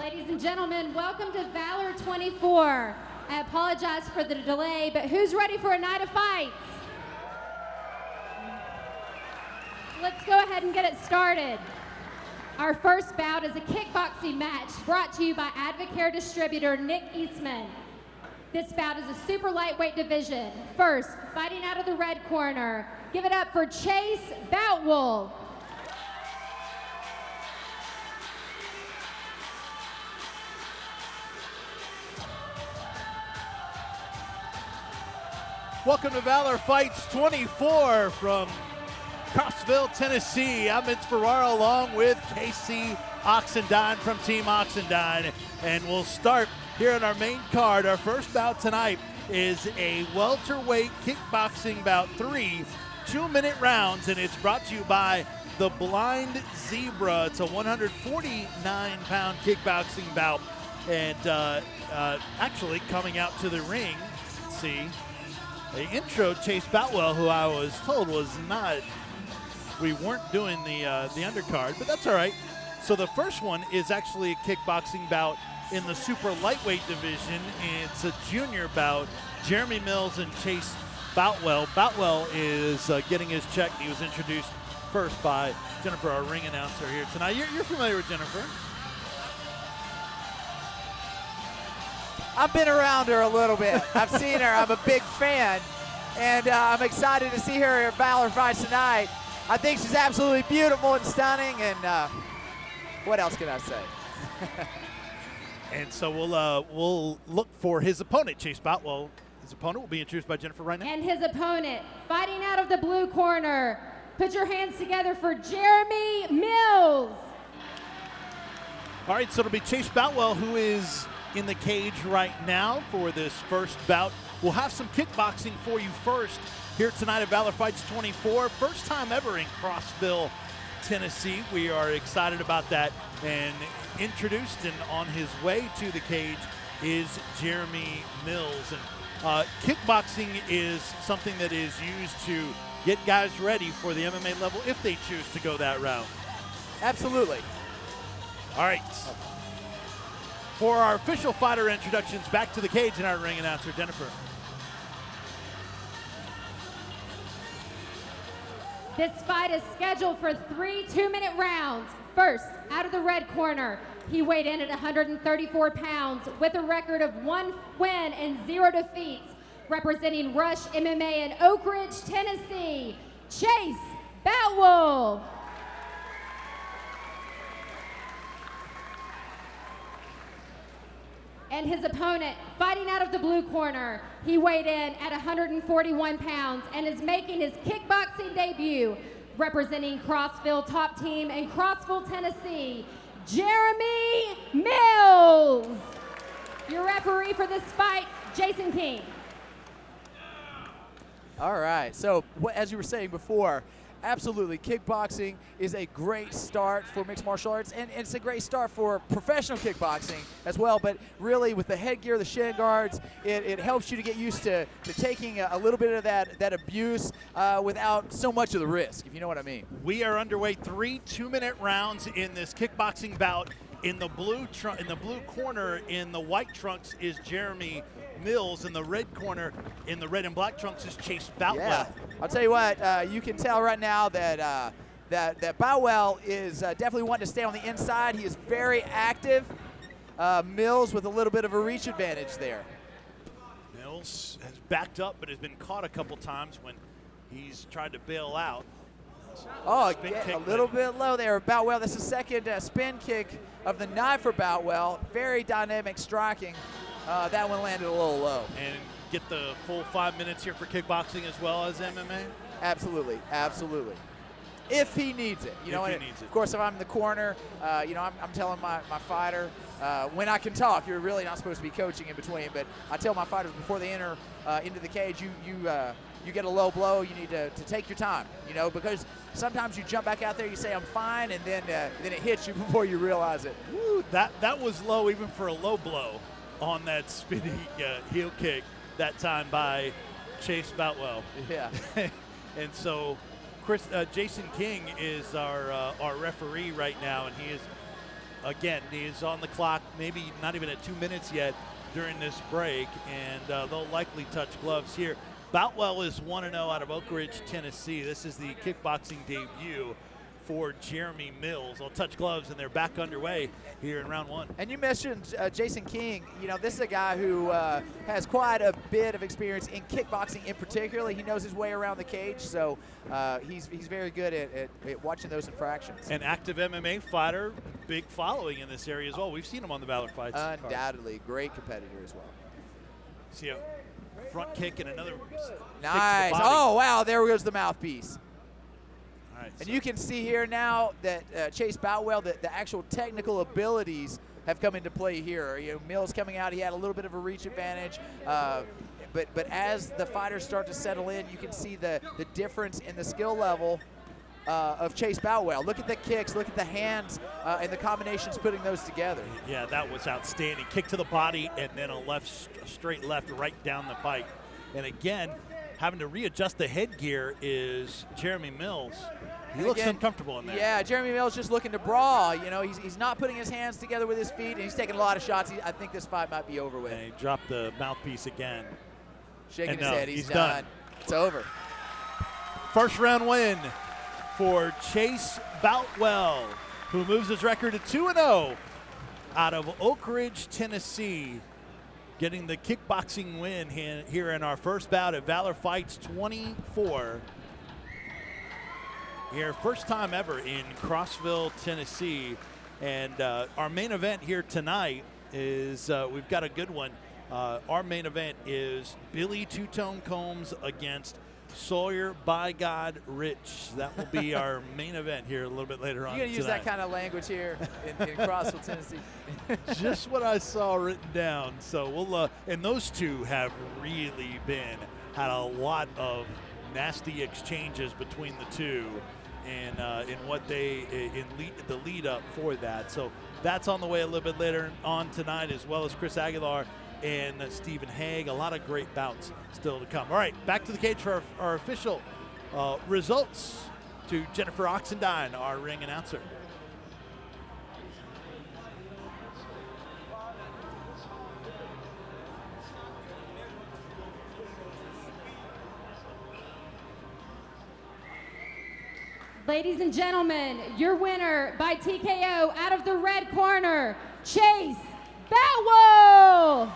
Ladies and gentlemen, welcome to Valor 24. I apologize for the delay, but who's ready for a night of fights? Let's go ahead and get it started. Our first bout is a kickboxing match brought to you by Advocare distributor Nick Eastman. This bout is a super lightweight division. First, fighting out of the red corner, give it up for Chase Boutwell. Welcome to Valor Fights 24 from Crossville, Tennessee. I'm Vince Ferraro along with Casey Oxendine from Team Oxendine. And we'll start here on our main card. Our first bout tonight is a welterweight kickboxing bout, 3 2-minute rounds, and it's brought to you by the Blind Zebra. It's a 149-pound kickboxing bout. And actually coming out to the ring, let's see. The intro, Chase Boutwell, who I was told was not, we weren't doing the undercard, but that's all right. So the first one is actually a kickboxing bout in the super lightweight division. It's a junior bout, Jeremy Mills and Chase Boutwell. Boutwell is getting his check. He was introduced first by Jennifer, our ring announcer here tonight. You're familiar with Jennifer? I've been around her a little bit. I've seen her. I'm a big fan. And I'm excited to see her at Valor Fights tonight. I think she's absolutely beautiful and stunning. And what else can I say? And so we'll look for his opponent, Chase Boutwell. His opponent will be introduced by Jennifer right now. And his opponent, fighting out of the blue corner. Put your hands together for Jeremy Mills. All right, so it'll be Chase Boutwell who is in the cage right now for this first bout. We'll have some kickboxing for you first here tonight at Valor Fights 24. First time ever in Crossville, Tennessee. We are excited about that. And introduced and on his way to the cage is Jeremy Mills. And kickboxing is something that is used to get guys ready for the MMA level if they choose to go that route. Absolutely. All right. For our official fighter introductions, back to the cage and our ring announcer, Jennifer. This fight is scheduled for 3 2-minute rounds. First, out of the red corner, he weighed in at 134 pounds with a record of 1 win and 0 defeats, representing Rush MMA in Oak Ridge, Tennessee, Chase Boutwell. And his opponent, fighting out of the blue corner, he weighed in at 141 pounds and is making his kickboxing debut, representing Crossville Top Team in Crossville, Tennessee, Jeremy Mills. Your referee for this fight, Jason King. All right. So as you were saying before, absolutely, kickboxing is a great start for mixed martial arts, and it's a great start for professional kickboxing as well. But really, with the headgear, the shin guards, it helps you to get used to taking a little bit of that abuse without so much of the risk, if you know what I mean. We are underway, 3 2-minute rounds in this kickboxing bout. In the blue corner, in the white trunks, is Jeremy Mills. In the red corner, in the red and black trunks, is Chase Boutwell. Yeah. I'll tell you what, you can tell right now that that Boutwell is definitely wanting to stay on the inside. He is very active. Mills with a little bit of a reach advantage there. Mills has backed up, but has been caught a couple times when he's tried to bail out. Oh, a little bit low there. Boutwell, that's the second spin kick of the night for Boutwell. Very dynamic striking. That one landed a little low. And get the full 5 minutes here for kickboxing as well as MMA? Absolutely, absolutely. If he needs it. You know, of course, if I'm in the corner, I'm telling my fighter, when I can talk, you're really not supposed to be coaching in between, but I tell my fighters before they enter into the cage, you get a low blow, you need to take your time, because sometimes you jump back out there, you say, I'm fine, and then it hits you before you realize it. Woo, that was low even for a low blow on that spinning heel kick that time by Chase Boutwell. Yeah. And so Jason King is our referee right now, and he is again, he's on the clock, maybe not even at 2 minutes yet during this break, and they'll likely touch gloves here. Boutwell is 1-0 out of Oak Ridge, Tennessee. This is the kickboxing debut for Jeremy Mills. They'll touch gloves, and they're back underway here in round one. And you mentioned Jason King. You know, this is a guy who has quite a bit of experience in kickboxing in particular. He knows his way around the cage, so he's very good at watching those infractions. An active MMA fighter, big following in this area as well. We've seen him on the Valor fights. Undoubtedly, great competitor as well. See a front kick and another nice. Oh, wow, there goes the mouthpiece. All right, and you can see here now that Chase Boutwell, the actual technical abilities have come into play here. You know, Mills coming out, he had a little bit of a reach advantage. But as the fighters start to settle in, you can see the difference in the skill level of Chase Boutwell. Look at the kicks, look at the hands, and the combinations putting those together. Yeah, that was outstanding. Kick to the body and then a straight left right down the bite. And again, having to readjust the headgear is Jeremy Mills. He looks uncomfortable in there. Yeah, Jeremy Mills just looking to brawl. You know, he's not putting his hands together with his feet, and he's taking a lot of shots. I think this fight might be over with. And he dropped the mouthpiece again. Shaking his head, he's done. It's over. First round win for Chase Boutwell, who moves his record to 2-0 out of Oak Ridge, Tennessee, getting the kickboxing win here in our first bout at Valor Fights 24. Here, first time ever in Crossville, Tennessee. And our main event here tonight is, we've got a good one. Our main event is Billy Two-Tone Combs against Sawyer by God Rich. That will be our main event here a little bit later on You're going to use that kind of language here in Crossville, Tennessee. Just what I saw written down. So we'll, and those two have really had a lot of nasty exchanges between the two, and in what the lead up for that. So that's on the way a little bit later on tonight, as well as Chris Aguilar and Stephen Haig. A lot of great bouts still to come. All right, back to the cage for our official results to Jennifer Oxendine, our ring announcer. Ladies and gentlemen, your winner by TKO out of the red corner, Chase Boutwell.